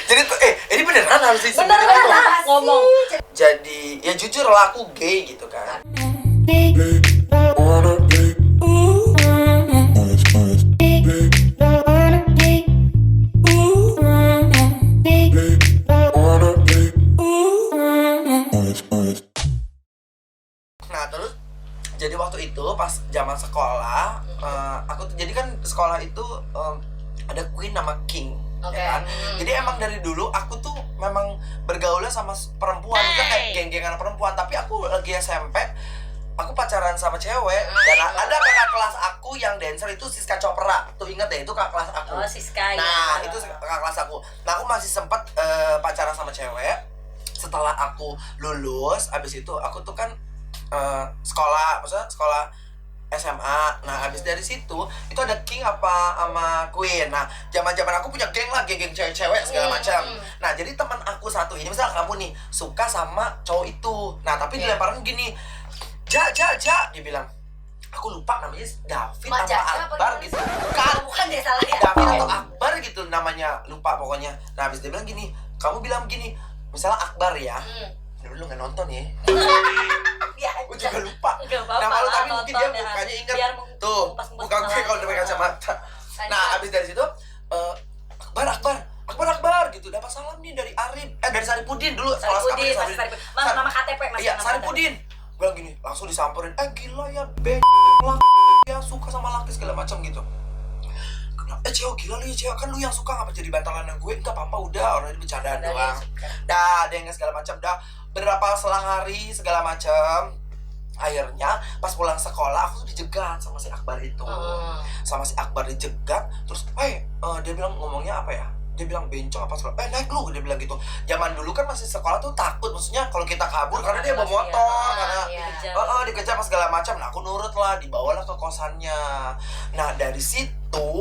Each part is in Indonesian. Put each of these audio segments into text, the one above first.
Jadi tuh ini beneran harus disebutin Beneran itu. ngomong. Jadi ya jujur lah aku gay gitu kan. Nah terus jadi waktu itu pas zaman sekolah aku jadi kan sekolah itu ada queen nama king. Oke. Ya kan? Jadi emang dari dulu aku tuh memang bergaulnya sama perempuan, kan kayak geng-gengan perempuan. Tapi aku lagi SMP, aku pacaran sama cewek dan ada kakak kelas aku yang dancer itu Siska Chopra. Tuh inget deh itu kakak kelas aku. Oh, Siska ya. Nah, itu kakak kelas aku. Nah, aku masih sempat pacaran sama cewek. Setelah aku lulus, abis itu aku tuh kan sekolah, maksudnya sekolah SMA. Nah, habis dari situ itu ada king apa sama queen. Nah, zaman-zaman aku punya geng lah, geng-geng cewek-cewek segala macam. Nah, jadi teman aku satu ini, misal kamu nih suka sama cowok itu. Nah, tapi dilemparin gini. Ja, dia bilang. Aku lupa namanya David apa Akbar gitu. Bukan deh salah ya. David atau Akbar gitu namanya, lupa pokoknya. Nah, habis dia bilang gini, kamu bilang gini, misalnya Akbar ya. Lu nggak nonton ya? Ya, Gue juga lupa. Gak apa-apa Nah, malu lah, tapi mungkin dia nonton ya. mukanya ingat. Biar Tuh, mengupas-ngupas muka gue kalau udah pakai kacamata. Nah, abis dari situ Akbar gitu. Dapat salam nih dari Arif, dari Saripudin dulu. Saripudin, masih nama KTP masih. Iya, Saripudin. Bilang gini, langsung disamperin. Gila ya, ya suka sama laki segala macam gitu. Cewek gila lu ya, cewek kan lu yang suka, ngapa jadi bantalan gue? Enggak apa-apa, udah orang ini bercandaan doang. Dah, ada yang segala macam. Dah berapa selang hari segala macam. Akhirnya pas pulang sekolah aku tuh dijegat sama si Akbar itu. Sama si Akbar dijegat, terus dia bilang ngomongnya apa ya? Dia bilang bencong apa segala, naik lu, dia bilang gitu. Zaman dulu kan masih sekolah tuh takut, maksudnya kalau kita kabur karena dia bawa motor, karena dikejar pas segala macam. Nah, aku nurut lah, dibawalah ke kosannya. Nah, dari situ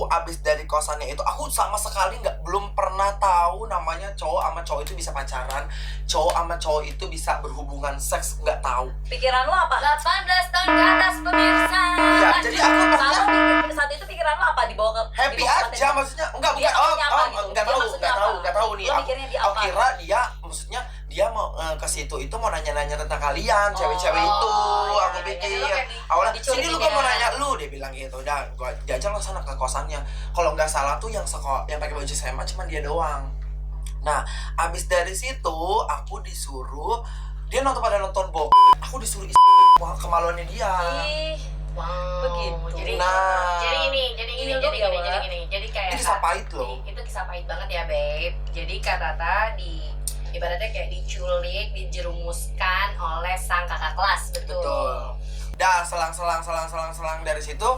abis dari kosannya itu aku sama sekali belum pernah tahu namanya cowok sama cowok itu bisa pacaran, cowok sama cowok itu bisa berhubungan seks, nggak tahu. Pikiran lo apa? 18 tahun ke atas pemirsa. Iya, jadi aku maksudnya saat itu pikiran lo apa? Dibawa ke happy aja, maksudnya enggak bukan nggak tahu nih. Aku kira dia maksudnya dia mau ke situ itu mau nanya-nanya tentang kalian, cewek-cewek itu. Aku pikir awalnya sini lu, gua mau nanya lu, dia bilang gitu. Udah gua jajal lah sana ke kosannya. Kalau nggak salah tuh yang yang pakai baju SMA cuma dia doang. Nah, abis dari situ aku disuruh, dia pada nonton aku disuruh kemaluannya dia. Wow. Begitu. Jadi gini. Jadi kayak ini kisah pahit loh. Itu kisah pahit banget ya, babe. Jadi Kak Tata ibaratnya kayak diculik, dijerumuskan oleh sang kakak kelas, betul. Dah selang dari situ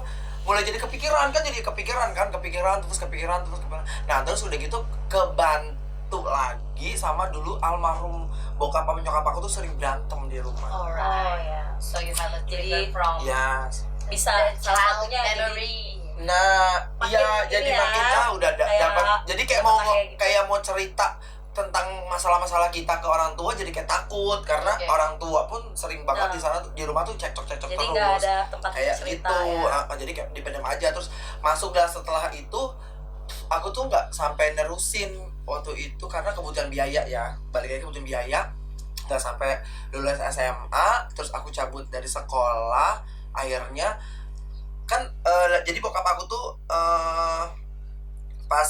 mulai jadi kepikiran terus kepikiran. Nah, terus udah gitu kebantu lagi sama dulu almarhum bokap sama nyokap aku tuh sering berantem di rumah. Alright. So you have a trigger from Bisa salah satunya memory. Nah, iya jadi makin udah dapat. Jadi kayak mau gitu. mau cerita tentang masalah-masalah kita ke orang tua, jadi kayak takut karena orang tua pun sering banget di sana di rumah tuh cekcok jadi terus. Jadi nggak ada tempat kayak cerita gitu. ya. Jadi kayak dipendam aja. Terus masuklah setelah itu aku tuh nggak sampai nerusin waktu itu karena kebutuhan biaya ya. Balik lagi kebutuhan biaya. Nggak sampai lulus SMA, terus aku cabut dari sekolah. Akhirnya kan jadi bokap aku tuh pas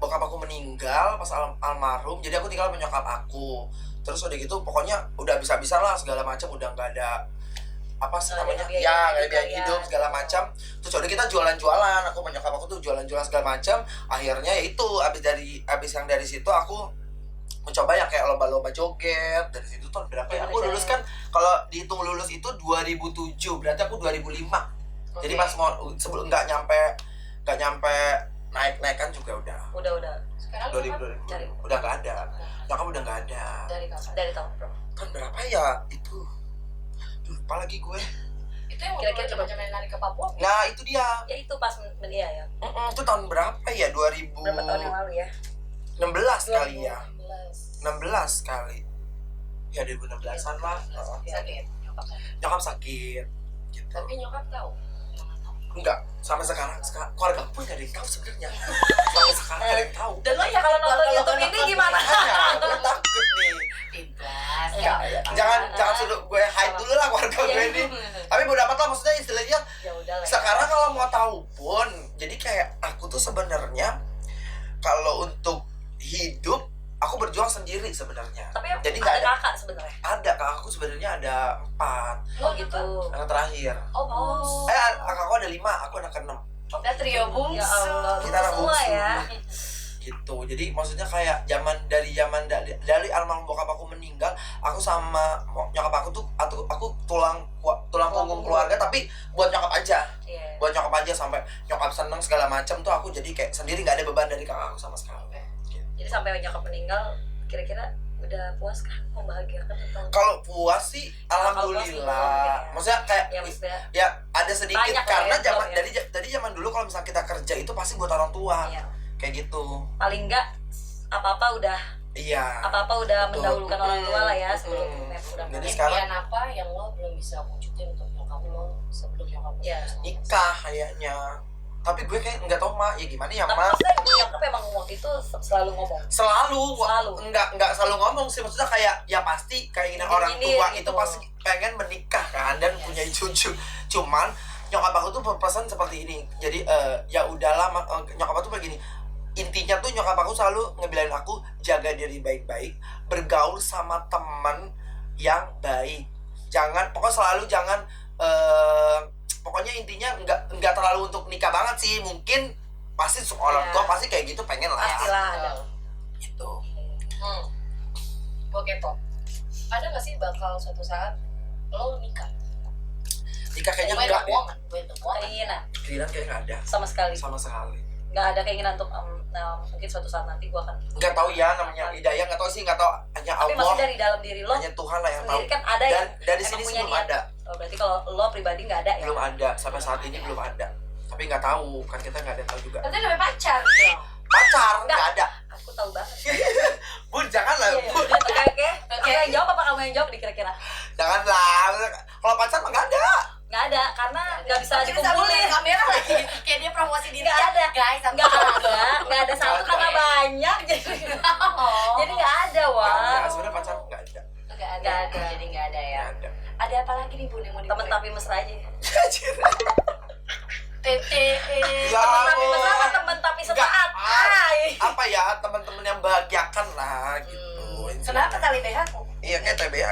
bokap aku meninggal, pas almarhum, jadi aku tinggal sama nyokap aku. Terus udah gitu pokoknya udah bisa-bisa lah segala macam, udah nggak ada apa sih namanya nggak ada biaya hidup segala macam. Terus udah kita jualan-jualan, aku sama nyokap aku tuh jualan-jualan segala macam. Akhirnya ya itu abis yang dari situ aku mencoba yang kayak lomba-lomba joget. Dari situ tahun berapa ya? Aku lulus kan, kalau dihitung lulus itu 2007, berarti aku 2005. Jadi pas mau sebelum nggak nyampe naik kan juga Udah. Sekarang 2000 udah nggak ada. Nyokap udah nggak ada. Dari kapan? Dari tahun berapa? Kan berapa ya itu? Lupa lagi gue. Itu yang kira-kira coba-coba lari ke Papua. Nah, itu dia. Ya itu pas media ya. Itu tahun berapa ya? 2000. Berapa tahun yang lalu ya? 16 kali ya. 16 kali. Ya 2016-an lah. Sakit. Nyokap sakit gitu. Tapi nyokap tahu. Enggak, sampai sekarang keluarga pun gak ada yang tahu sebenarnya. Sampai sekarang gak ada yang tahu. Dan lo kalau untuk hidup aku berjuang sendiri sebenarnya. Tapi Jadi ada nggak ada. kakak sebenarnya. Ada kakakku sebenarnya ada 4. Oh gitu. Yang terakhir. Oh. Kakakku ada 5, aku anak ke-6. Udah trio bungsu. Ya Allah, Kita anak semua bungsu. ya. Gitu. Jadi maksudnya kayak dari almarhum bokap aku meninggal, aku sama nyokap aku tuh aku tulang punggung keluarga, tapi buat nyokap aja. Iya. Buat nyokap aja sampai nyokap seneng segala macam tuh aku jadi kayak sendiri, nggak ada beban dari kakak aku sama sekali. Gitu. Jadi sampai nyokap meninggal, kira-kira udah puas kan, membahagiakan atau? Kalau puas sih alhamdulillah. Maksudnya kayak Ya maksudnya. ya ada sedikit Banyak lah karena ya, zaman ya. dari zaman dulu kalau misalnya kita kerja itu pasti buat orang tua. Iya. Kayak gitu. Paling enggak apa-apa udah Iya. udah Betul. mendahulukan orang tua lah ya Betul. sebelum udah Jadi mati. sekarang Impian apa yang lo belum bisa wujudin untuk nyokap lo sebelum nyokap lo Iya. bisa nikah kayaknya. Tapi gue kayak nggak tahu mak ya gimana ya Tapi mak. maksudnya nyokap emang waktu itu selalu ngomong. Selalu Selalu. nggak selalu ngomong sih, maksudnya kayak ya pasti keinginan orang Nyindir tua gitu. itu pasti pengen menikah kan dan punya cucu. Cuman nyokap aku tuh berpesan seperti ini. Jadi ya udahlah nyokap aku tuh begini. Intinya tuh nyokap aku selalu ngebilain aku jaga diri baik-baik, bergaul sama teman yang baik. Pokoknya pokoknya intinya nggak terlalu untuk nikah banget sih. Mungkin pasti orang Ya. tua pasti kayak gitu pengen lah. Pastilah ada. Gitu. Gue kepo. Ada gak sih bakal suatu saat lo nikah? Nikah kayaknya Gue enggak the deh. woman, gue the woman. Keinginan Keinginan kayaknya nggak ada sama sekali. sama sekali. Nggak ada keinginan untuk mungkin suatu saat nanti gua akan. Nggak tahu ya namanya hidayah, nggak tahu sih, nggak tahu hanya Tapi Allah, masih dari dalam diri lo hanya Tuhan lah yang tahu. sendiri kan ada Dan yang dari emang sini sih punya belum niat. ada, Oh, berarti kalau lo pribadi nggak ada ya? belum ada sampai saat ini belum ada. Tapi nggak tahu kan, kita nggak ada yang tahu juga. Berarti namanya pacar dong. Pacar nggak Nggak. ada. Aku tahu banget. Bun janganlah, Iya, iya. Bun. Oke. Aku yang jawab apa kamu yang jawab nih kira-kira? Janganlah. Kalau pacar mah nggak ada. Nggak ada karena nggak bisa Jadi sambil lihat dikumpulin. kamera lagi. Kayak dia promosi diri. Nggak ada. Guys, Nggak ada satu Nggak karena ada. banyak jadi nggak ada Nggak wah. ada. Sebenarnya pacar nggak ada. Nggak ada. Nggak ada. Jadi nggak ada ya. Nggak ada. Ada apa lagi nih Bun yang mau Temen tapi mesra aja. Anjir. Tete. Ya Temen tapi ampun. mesra apa temen tapi Nggak. sesaat? Ay. Apa ya, teman-teman yang bahagiakan lah gitu. Kenapa tali BH? Iya kayak TBH.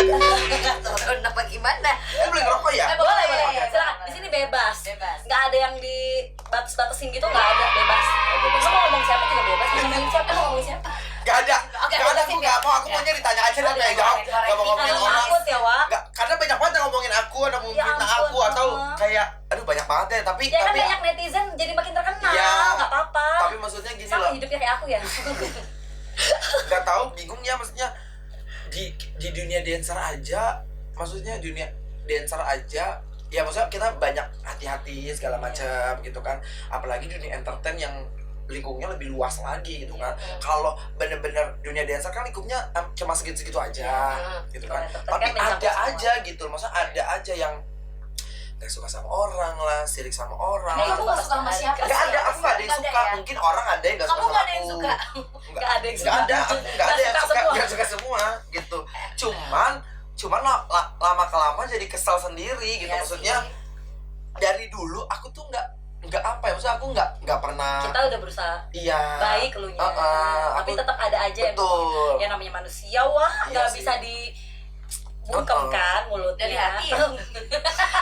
Kenapa gimana? Beli ngerokok ya? Boleh, Iya, boleh. Silakan. Di sini bebas. Bebas. Nggak ada yang dibatas-batasin gitu, nggak ada, bebas. bebas. Lo mau ngomong siapa juga bebas. Mau ngomong siapa, lo mau ngomong siapa. Gak ada. Oke, Gak ada, beresin aku gak mau. Aku ya. maunya ditanya aja dan Ada, kayak jawab. korek, Gak mau ngomongin Karena orang. takut ya, Wak. Gak, karena banyak banget yang ngomongin aku, ada mau Ya fitnah ampun, aku atau kayak aduh banyak banget ya, tapi Ya kan tapi banyak netizen jadi makin terkenal, Iya. nggak apa-apa. tapi maksudnya gini Sama loh. hidupnya kayak aku ya. Gak tahu, bingung ya maksudnya di dunia dancer aja, maksudnya dunia dancer aja ya maksudnya kita banyak hati-hati segala macam gitu kan, apalagi dunia entertain yang lingkupnya lebih luas lagi gitu kan. Kalau bener-bener dunia dancer kan lingkupnya cuma segitu-segitu aja gitu kan. Kalau Tapi entertain kan mencakup ada semua. aja gitu, maksudnya ada aja yang gak suka sama orang lah, sirik sama orang. Nah, itu gak suka sama siapa? Gak ada, aku gak ada yang Nggak suka. ya? Mungkin orang ada yang gak suka Kamu sama gak ada yang aku. suka? Nggak ada yang Gak suka. ada, aku gak ada yang Nggak suka, semua. gak suka semua gitu. Cuman lama kelamaan jadi kesal sendiri gitu. Iya Maksudnya sih. dari dulu aku tuh nggak apa ya, maksudnya aku nggak pernah. Kita udah berusaha Iya. baik elunya, tapi aku- tetap ada aja Betul. yang namanya manusia, wah Iya nggak sih. bisa dibungkem kan mulutnya. Dari hati ya?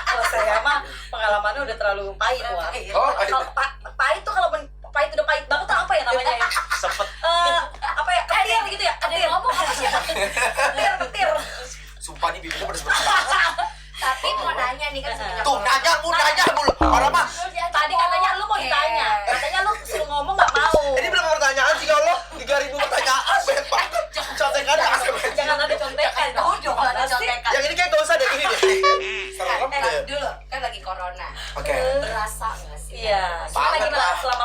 Kalau saya mah pengalamannya udah terlalu pahit, wah. Oh, Kalau pahit tuh kalau pahit udah pahit banget tuh apa ya namanya ya? Sepet. Apa ya? Ketir gitu ya? Ada yang ngomong apa sih? Ketir. Sumpah nih bibirnya pedes banget. Tapi mau nanya nih kan sebenarnya. Tuh nanya mulu. Orang mah. Tadi katanya lu mau ditanya, katanya lu suruh ngomong nggak mau. Ini belum pertanyaan sih, ya Allah. 3.000 pertanyaan banyak banget. Contekan Jangan ada contekan. Tahu dong kalau ada contekan. Yang ini kayak gak usah deh, ini deh. Serem deh. Dulu kan lagi corona. Oke. Berasa nggak sih? Iya. Banget Gimana lah. selama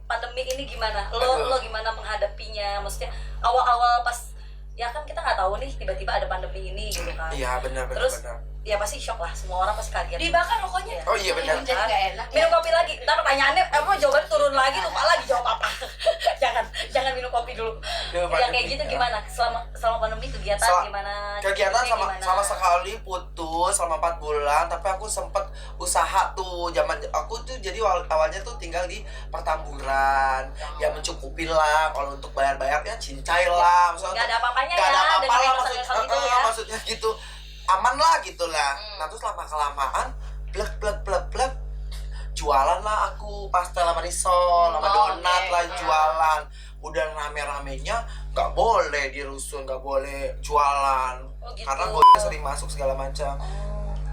pandemi ini gimana? Aduh. Lo gimana menghadapinya? Maksudnya awal-awal pas ya kan kita nggak tahu nih tiba-tiba ada pandemi ini gitu kan. Iya, benar. Terus ya pasti shock lah, semua orang pasti kaget. Dibakar rokoknya. Oh iya, benar. Jadi nggak enak. Minum kopi lagi, ntar pertanyaannya jawabannya turun lagi, lupa lagi jawab apa. jangan minum kopi dulu. Duh, Ya kayak pandemi, gitu ya. gimana? Selama pandemi kegiatan Sel- gimana? Kegiatan Hidupnya sama sekali putus selama 4 bulan, tapi aku sempet usaha tuh zaman aku tuh, jadi awalnya tuh tinggal di pertamburan, ya mencukupi lah kalau untuk bayar-bayar ya cincai lah, Nggak ada apa-apanya nggak ada ya apa-apa dengan lah kosan-kosan gitu ya. maksudnya gitu, aman lah gitu lah. Nah terus lama kelamaan plek jualan lah aku pastel sama risol sama donat lah jualan. Udah rame-ramenya nggak boleh di rusun, nggak boleh jualan Gitu. karena gue sering masuk segala macam.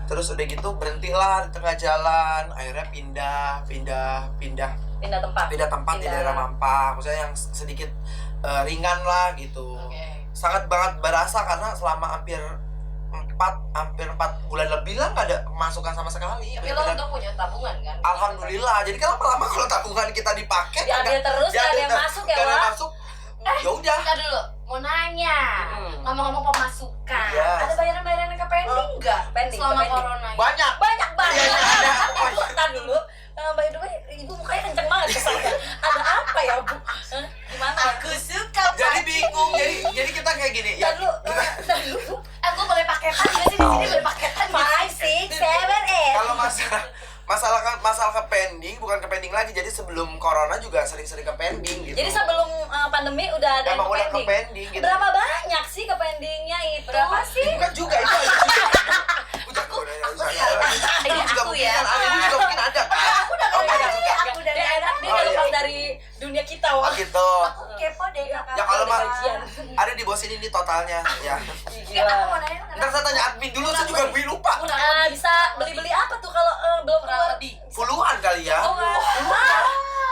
Terus udah gitu berhentilah di tengah jalan, akhirnya pindah tempat di daerah Mampang, maksudnya yang sedikit ringan lah gitu. Sangat banget berasa karena selama hampir 4 bulan lebih lah nggak ada masukan sama sekali. Tapi lo untung punya tabungan kan? Alhamdulillah. Jadi kan lama-lama kalau tabungan kita dipakai Diambil terus, nggak ada yang masuk ya, nggak ada Wak? yang masuk. Ya udah. Ntar dulu, mau nanya. Ngomong-ngomong pemasukan, Yes. ada bayaran-bayaran ke pending nggak? Pending, Selama pending. corona ini? Banyak. Banyak banget. Iya, ada. Ntar dulu. By the way, ibu mukanya kenceng banget kesannya. Ada apa ya, Bu? Gimana? Aku suka. Jadi bingung. Jadi kita kayak gini. Ntar dulu. Ntar dulu. Aku boleh paketan nggak sih di sini? Boleh paketan nggak? 5, 6, 7, 8. Kalau masalah ke pending, bukan ke pending lagi. Jadi sebelum corona juga sering-sering ke pending gitu. Jadi sebelum pandemi udah ada emang udah ke pending. pending gitu. Berapa banyak sih ke pendingnya itu? Berapa sih? Bukan juga itu. Ini juga aku mungkin ya. kan ada, ini juga mungkin ada. Aku udah Oh, ngerti. ada juga. Aku udah Dia enak, dia Oh, nggak iya. lepas dari dunia kita, Oh Wak. gitu. Aku kepo deh kakak. Ya kalau mah Gajian. ada di bawah sini nih totalnya. Ya. Ya, aku mau nanya. Ntar saya tanya admin dulu, saya juga lupa. Bisa beli-beli apa tuh kalau belum Kurang keluar? lebih. Puluhan kali ya. Oh,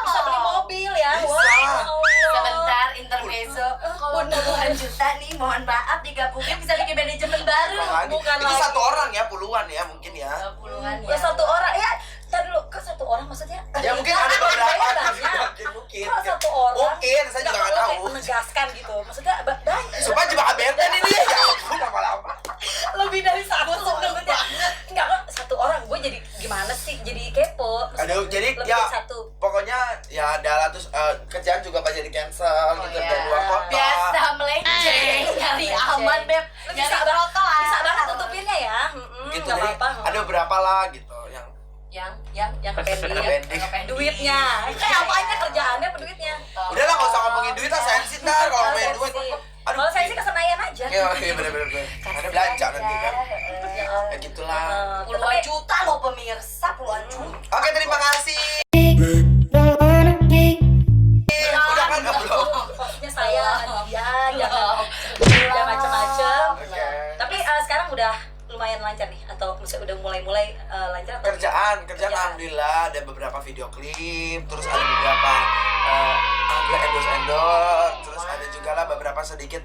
bisa beli mobil ya? Bisa. Wah, ya Allah. Sebentar, intermezzo. Kalau puluhan juta nih, mohon maaf digabungin bisa bikin manajemen baru. Bukan Itu lagi. satu orang ya, puluhan ya mungkin ya. Puluhan Ya satu orang ya. Ntar dulu, kok satu orang maksudnya? Ya mungkin ada beberapa banyak. mungkin. Kok satu orang? Mungkin saya juga nggak tahu. Kayak menegaskan gitu. Maksudnya banyak. Supaya jebakan BNN ini ya ampun lama-lama. Lebih dari satu sebenarnya. Enggak kok satu orang. Gue jadi gimana sih? Jadi kepo. Maksudnya Aduh, jadi lebih ya dari satu. pokoknya ya adalah terus kerjaan juga pas jadi cancel gitu iya. dan luar kota. Biasa melenceng, nyari aman beb, Lu nyari bisa trotoar. Bisa banget tutupinnya ya. Gitu Nggak jadi apa-apa. ada beberapa lah gitu yang pending. pending. Duitnya. Kayak apanya kerjaannya apa duitnya? Udahlah nggak usah ngomongin duit lah, sensi ntar kalau ngomongin duit. Aduh. Kalau saya sih ke Senayan aja. Iya bener-bener. Ada belanja nanti kan. Ya gitulah. Puluhan juta loh pemirsa, puluhan juta. Oke, terima kasih. Udah kan belum? Maksudnya saya dia jangan macam-macam. Oke. Tapi sekarang udah lumayan lancar nih atau misalnya udah mulai lancar atau Kerjaan alhamdulillah ada beberapa video klip, terus ada beberapa endorse, terus ada juga lah beberapa sedikit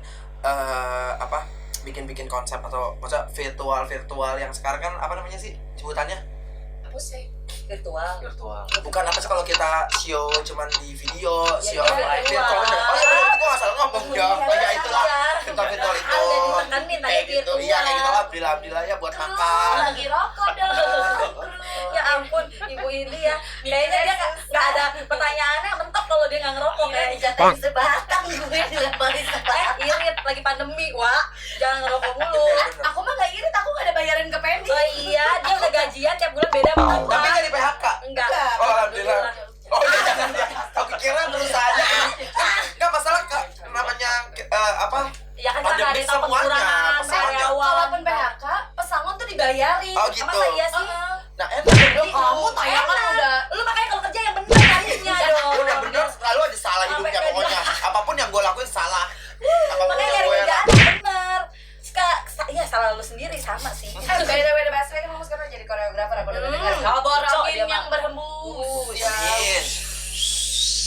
bikin konsep atau maksudnya virtual yang sekarang kan apa namanya sih sebutannya? Apa sih? virtual. Bukan apa sih kalau kita show cuman di video, show itu online virtual. virtual bener. Oh iya bener, itu gak salah ngomong dong. Oh ya itulah, virtual itu. Udah ditekenin tadi Kayak gitu, iya kayak gitu lah, virtual. alhamdulillah ya buat makan. Lagi rokok dong. Ya ampun, ibu ini ya. Kayaknya dia nggak ada pertanyaannya mentok kalau dia nggak ngerokok kayaknya. Jatuh sebatang gue dilemparin sebatang. Irit lagi pandemi, Wak. Jangan ngerokok mulu. Aku mah gak irit, aku gak ada bayaran ke pending. Oh iya, dia udah gajian tiap bulan beda sama aku. Tapi nggak di PHK. Enggak. Oh alhamdulillah. Oh iya jangan. Aku kira perusahaannya. Nggak masalah namanya Ya kan kita nggak ada pandemi tahu semuanya, pengurangan pesangonnya. karyawan. Walaupun PHK, pesangon tuh dibayarin. Oh gitu. Masa iya sih? Nah enak dong. Kamu tayangan Enak. udah. Lu makanya kalau kerja yang bener harusnya dong. Udah bener, selalu aja salah hidupnya Sampai pokoknya. Apapun yang gue lakuin salah. Apapun Makanya yang nyari gue kerjaan yang bener. Iya salah lu sendiri sama sih. By the way, the best way kan kamu sekarang jadi koreografer. Aku udah dengar kabar Cocok angin dia, yang Mak. berhembus. Amin.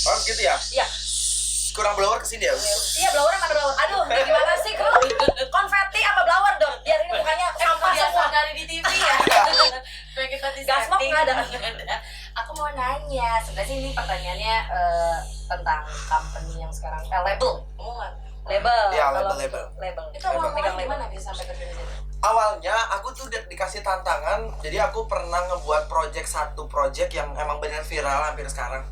Oh gitu ya? Iya. Kurang blower kesini ya? Iya blower sama blower. Aduh, ini gimana sih? Konfeti sama blower dong. Biar ini mukanya sampah Biasa semua. dari di TV ya. Pengen kita di Gas smoke nggak ada. Aku mau nanya, sebenarnya ini pertanyaannya tentang company yang sekarang label. Kamu nggak? Label. Iya, Kalau label. Label. Itu awal Pegang mulai label. gimana bisa sampai kerja di situ? Awalnya aku tuh dikasih tantangan, jadi aku pernah ngebuat satu project yang emang bener viral hampir sekarang.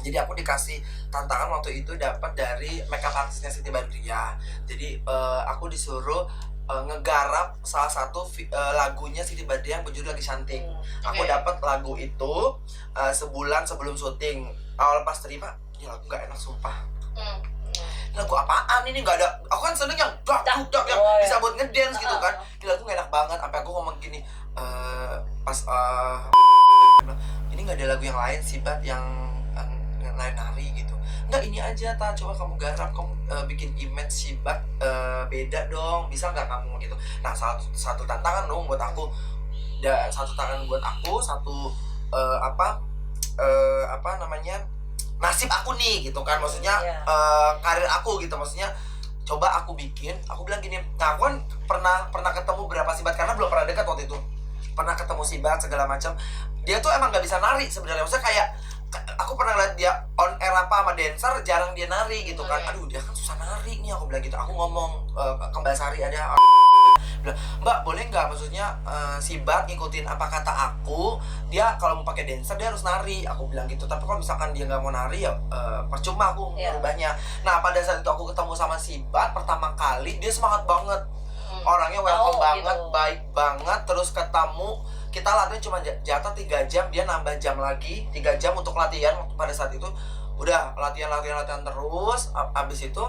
Jadi aku dikasih tantangan waktu itu dapat dari makeup artisnya Siti Badriah. Jadi aku disuruh ngegarap salah satu lagunya Siti Badriah yang berjudul Lagi Cantik. Aku Oke. dapat lagu itu sebulan sebelum syuting. Awal pas terima, ya lagu nggak enak sumpah. Lagu apaan ini, nggak ada. Aku kan seneng yang dak yang Oh, bisa ya. buat ngedance gitu kan. Ini lagu nggak enak banget. Sampai aku ngomong gini pas ini nggak ada lagu yang lain sih Bat yang lain nari gitu. Nggak, ini aja coba kamu garap, kamu bikin image si Bat beda dong, bisa nggak kamu gitu. Nah satu tantangan dong buat aku, satu tantangan buat aku, satu apa namanya, nasib aku nih gitu kan, maksudnya karir aku gitu, maksudnya coba aku bikin. Aku bilang gini, nah aku kan pernah ketemu berapa si Bat karena belum pernah dekat waktu itu, pernah ketemu si Bat segala macam. Dia tuh emang nggak bisa nari sebenarnya, maksudnya kayak aku pernah lihat dia on air apa sama dancer, jarang dia nari gitu kan. Aduh, dia kan susah nari nih, aku bilang gitu. Aku ngomong ke Mbak Sari, ada bilang, Mbak boleh nggak, maksudnya si Bat ngikutin apa kata aku, dia kalau mau pakai dancer dia harus nari, aku bilang gitu. Tapi kalau misalkan dia nggak mau nari ya percuma aku merubahnya. Nah pada saat itu aku ketemu sama si Bat pertama kali, dia semangat banget, orangnya welcome banget, gitu. baik banget. Terus ketemu, kita latihan cuma jatah 3 jam, dia nambah jam lagi 3 jam untuk latihan. Waktu pada saat itu udah latihan terus. Abis itu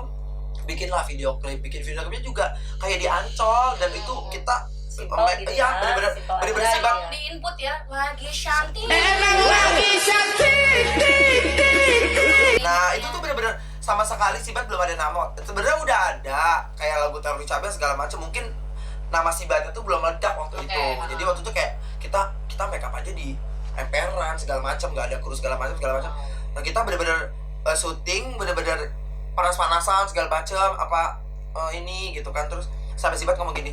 bikinlah video klipnya juga kayak di Ancol, dan itu kita Simpel gitu ya, bener-bener simpel si aja Bat gitu Di input ya, lagi cantik. Nah itu tuh bener-bener sama sekali si Bat belum ada nama. Sebenarnya udah ada kayak lagu Taruh Cabai segala macam, mungkin nama si Bat itu belum meledak waktu itu. Jadi waktu itu kayak kita make up aja di emperan segala macam, nggak ada kru segala macam. Nah kita bener-bener syuting, bener-bener panas-panasan segala macam ini gitu kan. Terus sampai si Bat ngomong gini,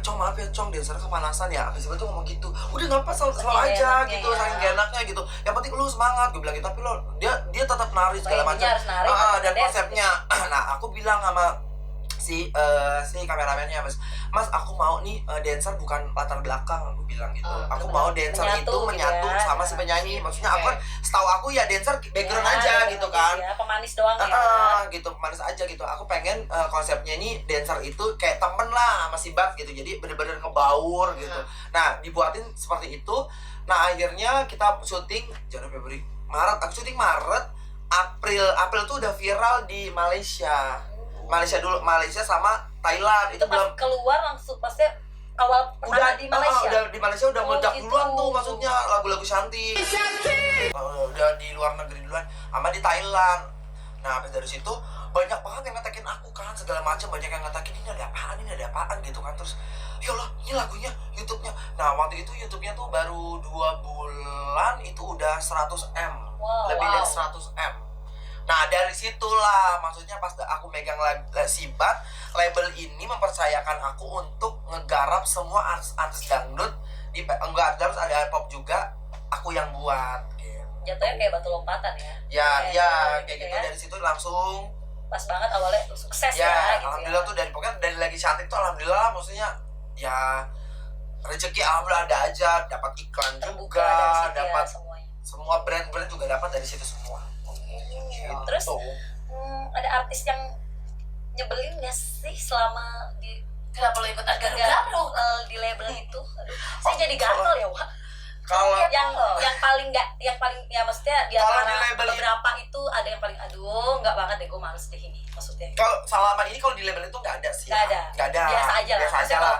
Cong maaf ya Cong, dancer kepanasan ya. Abis itu ngomong gitu, udah nggak apa, selalu aja gitu, saking gak enaknya gitu. Yang penting lu semangat, gue bilang gitu. Tapi lo dia tetap nari segala macam. Dan konsepnya. Nah aku bilang sama si kameramennya, Mas aku mau nih dancer bukan latar belakang, aku bilang gitu. Aku mau dancer itu menyatu gitu ya, sama si penyanyi. Maksudnya aku kan, setahu aku ya dancer background aja gitu kan. Ya, pemanis doang ya. Gitu, pemanis aja gitu. Aku pengen konsepnya ini dancer itu kayak temen lah sama si Bat gitu. Jadi bener-bener ngebaur gitu. Nah dibuatin seperti itu. Nah akhirnya kita syuting Januari, Februari, Maret. Aku syuting Maret. April tuh udah viral di Malaysia sama Thailand. Itu Pas belum keluar langsung pasti awal udah di Malaysia. udah di Malaysia udah meledak gitu. duluan tuh, maksudnya lagu-lagu cantik. Udah di luar negeri duluan sama di Thailand. Nah habis dari situ banyak banget yang ngetakin aku kan, segala macam, banyak yang ngetakin ini ada apaan gitu kan. Terus ya Allah, ini lagunya, YouTube-nya. Nah waktu itu YouTube-nya tuh baru 2 bulan itu udah 100M. Lebih dari 100M. Nah dari situlah, maksudnya pas aku megang si Bat, label ini mempercayakan aku untuk ngegarap semua artis dangdut. Enggak harus ada pop juga, aku yang buat gitu. Jatuhnya kayak batu lompatan ya. Kayak gitu ya. Dari situ langsung Pas banget awalnya sukses gitu alhamdulillah tuh pokoknya dari Lagi Cantik tuh alhamdulillah, maksudnya ya rezeki alhamdulillah ada aja, dapat iklan terbuka juga, dari situ dapat semuanya. semua brand juga dapat dari situ semua. Terus ada artis yang nyebelin gak sih selama di Kenapa lo ikut gagal di label itu? Aduh, saya jadi gatel ya, Wak. Kalau yang paling ya maksudnya di Kalau antara di label beberapa itu ada yang paling nggak banget deh, gue males deh ini maksudnya. kalau selama ini kalau di label itu nggak ada sih. Nggak ada. Biasa aja lah. Biasa aja Maksudnya lah.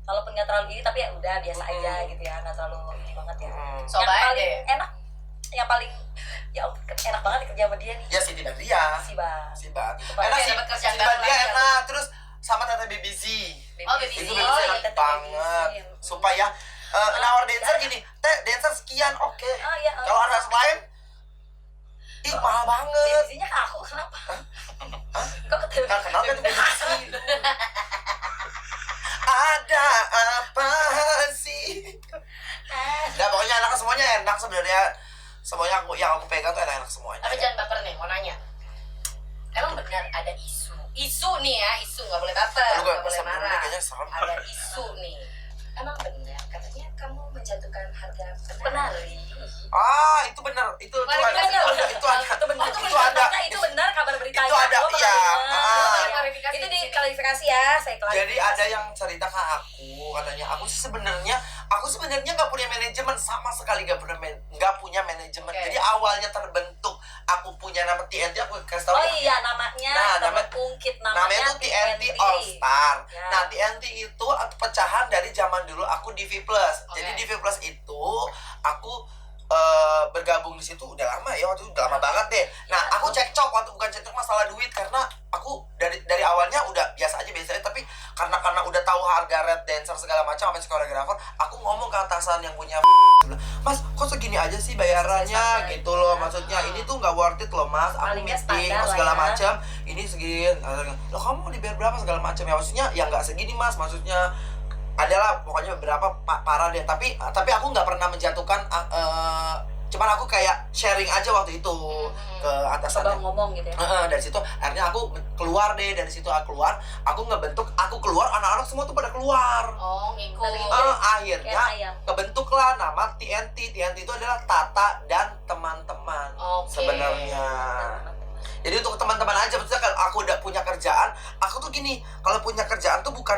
walaupun nggak terlalu gini tapi ya udah biasa aja gitu ya, nggak terlalu ini banget ya. So yang baik paling deh. enak, yang paling ya ampun, enak banget kerja sama dia nih. Ya Siti Badriah. Si Bang. Enak sih, dapat kerjaan Siti Badriah baru enak. Terus sama Tata BBC. Oh, BBC. Itu BBC enak Tata banget. BBC. Supaya nawar dancer gini, dancer sekian, oke. Iya. Kalau ada lain, ih mahal banget. BBC-nya ke aku kenapa? Kok ketemu? Nggak kenal kan tuh BBC. Ada apa sih? Nah pokoknya enak, semuanya enak sebenarnya. Semuanya yang aku pegang tuh enak semuanya. Tapi jangan baper nih, mau nanya. Emang benar ada isu nih ya, isu nggak boleh baper, Lu nggak gak boleh bisa bener, marah. kayaknya serem. Ada isu nih. Emang benar katanya kamu menjatuhkan harga Penari. Itu benar, itu ada, Itu benar. itu ada, Itu benar kabar beritanya. Itu ada, Gua iya. pernah dengar. Klarifikasi Itu di di sini. klarifikasi ya, saya klarifikasi. Jadi ada yang cerita ke aku, katanya aku sebenarnya nggak punya manajemen, sama sekali nggak punya manajemen. Oke. Jadi awalnya terbentuk aku punya nama TNT, aku kasih tahu. Oh iya, namanya terpungkit namanya tuh TNT All Star. Ya. Nah, TNT itu pecahan dari zaman dulu aku di V+. Jadi di V+ itu aku bergabung di situ udah lama ya, waktu itu udah lama banget deh. Nah, aku cekcok waktu, bukan cekcok masalah duit, karena aku dari awalnya udah biasa aja, tapi karena udah tahu harga red dancer segala macam sampai koreografer, aku ngomong ke atasan yang punya Mas, kok segini aja sih bayarannya gitu loh, maksudnya ini tuh nggak worth it loh Mas, aku Palingnya meeting standar segala lah ya. macam, ini segini, loh kamu mau dibayar berapa segala macam ya, maksudnya ya nggak segini Mas, maksudnya adalah pokoknya beberapa parah deh, tapi aku nggak pernah menjatuhkan, cuman aku kayak sharing aja waktu itu ke atasan. Coba ngomong gitu ya. Dari situ akhirnya aku keluar deh, dari situ aku keluar, anak-anak semua tuh pada keluar. Oh, ngikut. Akhirnya Kayak ayam. kebentuklah nama TNT. TNT itu adalah Tata dan teman-teman. Oke. Sebenarnya. Jadi untuk teman-teman aja, maksudnya kalau aku udah punya kerjaan, aku tuh gini, kalau punya kerjaan tuh bukan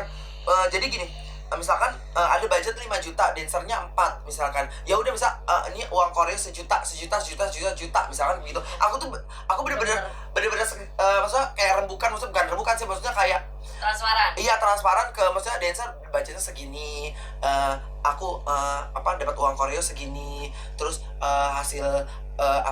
jadi gini. Misalkan ada budget 5 juta, dancernya 4 misalkan. Ya udah bisa ini uang Korea sejuta misalkan begitu. Aku bener-bener maksudnya kayak rembukan, maksudnya bukan rembukan sih, maksudnya kayak Transparan. iya transparan ke maksudnya dancer budgetnya segini, aku dapat uang Korea segini, terus hasil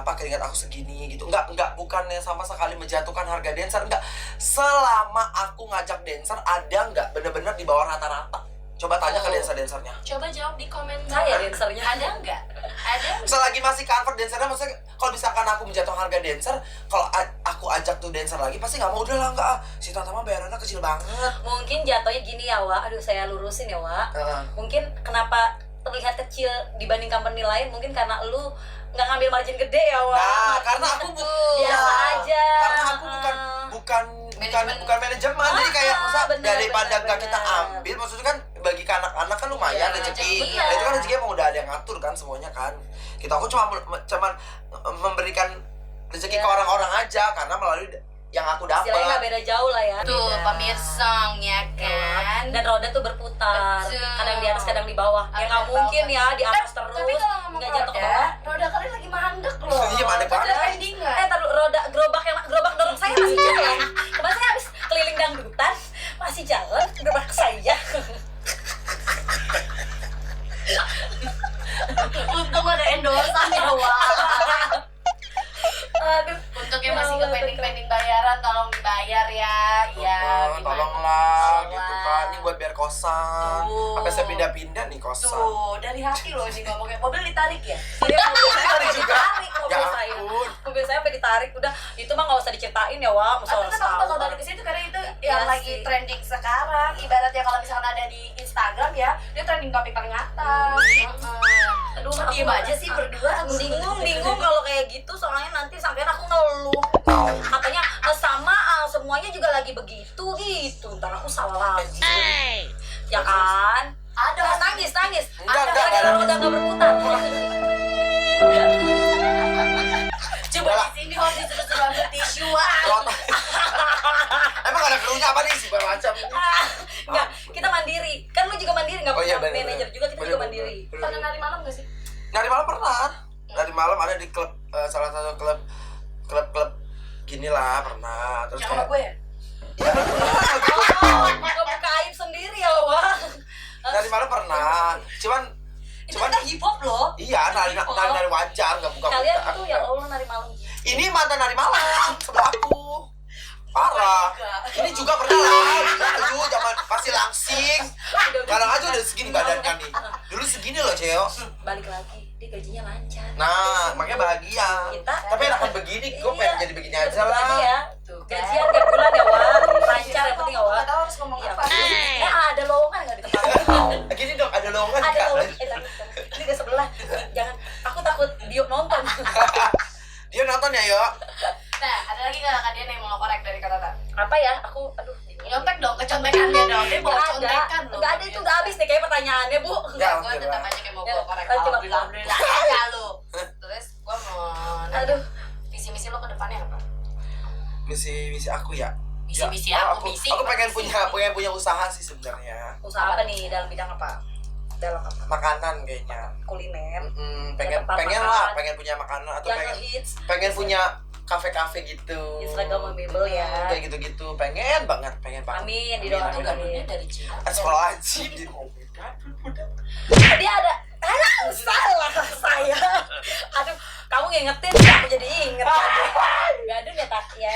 keringat aku segini gitu. Bukannya sama sekali menjatuhkan harga dancer, enggak. Selama aku ngajak dancer, ada enggak bener-bener di bawah rata-rata. Coba tanya ke dancer-dancernya. Coba jawab di komen. Saya dancernya. Ada nggak? Ada. Selagi masih comfort dancernya, maksudnya kalau misalkan aku menjatuhkan harga dancer, kalau aku ajak tuh dancer lagi pasti nggak mau, udah lah nggak, si Tata mah bayarannya kecil banget. Mungkin jatuhnya gini ya, Wak. Aduh, saya lurusin ya, Wak. Mungkin kenapa terlihat kecil dibanding company lain, mungkin karena lu nggak ngambil margin gede ya, Wak. Nah, karena aku biasa aja. Karena aku bukan manajemen, jadi kayak masa daripada nggak kita ambil, maksudnya kan bagi ke anak-anak kan lumayan rezeki. Nah, itu kan rezeki emang udah ada yang ngatur kan semuanya kan. Aku cuma memberikan rezeki ke orang-orang aja karena melalui yang aku dapat. Istilahnya nggak beda jauh lah ya. Tuh, Beda. pemirsa ya kan. Dan roda tuh berputar, Betul. kadang di atas kadang di bawah. Ya Ada nggak di mungkin bawah. ya di atas terus. Tapi kalau ngomong nggak jatuh ke roda, bawah. roda kalian lagi mandek loh. Iya, mandek banget. Ada pendingan. Taruh roda gerobak dorong saya masih jalan. Kemarin saya habis keliling dangdutan masih jalan gerobak saya. Untung ada endorsan ya, Wak. Aduh. Untuk yang masih ke pending bayaran, tolong dibayar ya. Ya, Tolonglah gitu kan, ini buat biar kosan. Tuh. Sampai saya pindah-pindah nih kosan. Tuh, dari hati loh ini ngomongnya. Mobil ditarik ya? Iya, mobil saya sampai juga. ditarik mobil Ya saya. ampun. Mobil saya sampai ditarik, udah itu mah nggak usah diceritain ya, Wak. Tapi kan aku bakal balik ke situ karena itu yang Iya lagi sih. trending sekarang. Ibaratnya kalau misalkan ada di Instagram ya, dia trending topik paling atas. Aduh, Aku diem aja sih berdua. bingung kalau kayak gitu, soalnya nanti sampean aku ngeluh katanya sama semuanya juga lagi begitu gitu, ntar aku salah lagi ya kan. Ada Nangis Enggak, ada roda nggak berputar. Coba di sini harus disuruh ambil tisu. Emang ada keluhnya apa nih sih macam? Nggak, kita mandiri kan, lu juga mandiri, nggak Oh iya, punya bener, manajer juga, kita juga mandiri. Pernah nari malam gak sih? Nari malam pernah. Nari malam ada di klub, salah satu klub gini lah pernah. Terus Yang sama gue ya? Nggak buka aib sendiri ya, Wak. nari malam pernah. Cuman Itu kita hip hop loh. iya, nari wajar, nggak buka. Kalian tuh ya Allah nari malam gitu. Ini mantan nari malam sebelah aku. Parah. Ini juga pernah lah. Aduh, zaman masih langsing. Kadang aja udah segini badannya nih. Dulu segini loh, Ceo. Balik lagi, dia gajinya lancar. Nah, makanya bahagia. Tapi enakan begini, gue pengen jadi begini aja lah. Ya. Tuh, Gajian tiap bulan ya, Wak. Lancar yang penting ya, Wak. Gak tau harus ngomong Iya. apa. Ada lowongan nggak di tempat? Gini dong, ada lowongan Ada nggak? lowongan. Ini di sebelah. Jangan, aku takut Dio nonton. Dia nonton ya, yo. Nah, ada lagi gak kalian yang mau lo korek dari kata-kata? Apa ya? Aduh. Nyontek dong, kecontekannya dong. Dia bawa contekan loh. Nggak ada, itu udah habis nih kayak pertanyaannya, Bu. Ya, Gue tetap aja kayak mau Ya, gue korek. coba. Alhamdulillah aja lu. Terus gue mau nanya, Aduh. visi misi lo ke depannya apa? Misi aku ya. Misi-misi Ya, aku, misi. aku pengen punya usaha sih sebenarnya. Usaha apa nih, dalam bidang apa? Dalam apa? Makanan kayaknya. Kuliner. Pengen tempat pengen makan. lah, pengen punya makanan atau Yang pengen ngehits. pengen punya kafe-kafe gitu. Instagramable ya. Kayak gitu-gitu. Pengen banget. Amin, Itu didoakan. gadunnya dari Cina. Astagfirullahaladzim. Dia ada salah saya. Aduh, kamu ngingetin sih, aku jadi inget. Gadun ya tak ya.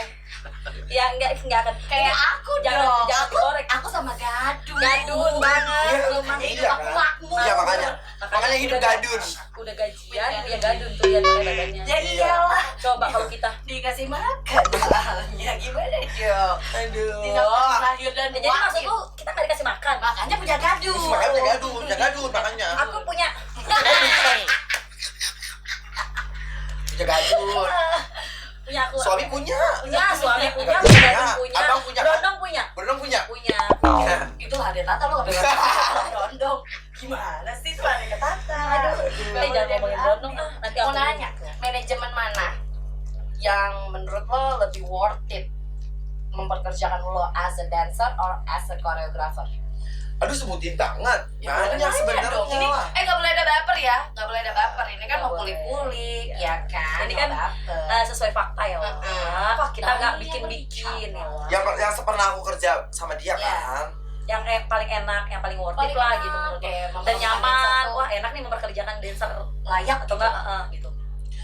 Ya enggak akan Kayak aku jangan dong. jangan dikorek. Aku sama gadun. Gadun banget. Iya, Rumah iya, hidup aku kan? makmur. Iya, makanya hidup udah- gadun. Udah gajian, dia gadun tuh lihat pakai badannya. Ya iyalah. Coba kalau kita Dikasih makan. Ya gimana dong? Aduh. Tidak pernah lahir dan jadi maksudku kita nggak dikasih makan. makanya punya gadun. Makanya punya gadun makanya. Aku punya Punya gadun. punya aku. Suami punya. Suami punya, Gadun gadun punya, Abang punya. Brondong punya. Berondong punya. Punya. Punya. Itu ada tata lo nggak bilang rondong. Gimana sih itu ada tata? Aduh. Jangan ngomongin brondong ah, nanti aku Mau nanya, manajemen mana yang menurut lo lebih worth it memperkerjakan lo as a dancer or as a choreographer? Aduh sebutin tangan. Ya, Banyak nanya sebenarnya. dong. Ini nggak boleh ada baper ya, nggak boleh ada baper. Ini kan Nggak mau boleh. kulik-kulik, ya kan? Ini kan, Nggak baper. sesuai fakta ya Wak. Heeh. Kita nggak bikin-bikin ya Wak. yang pernah aku kerja sama dia Iya. kan. Yang paling enak, yang paling worth it Paling lah enak gitu menurut deh, aku. Dan memperkenalkan nyaman, dancer wah enak nih memperkerjakan dancer layak atau enggak gitu.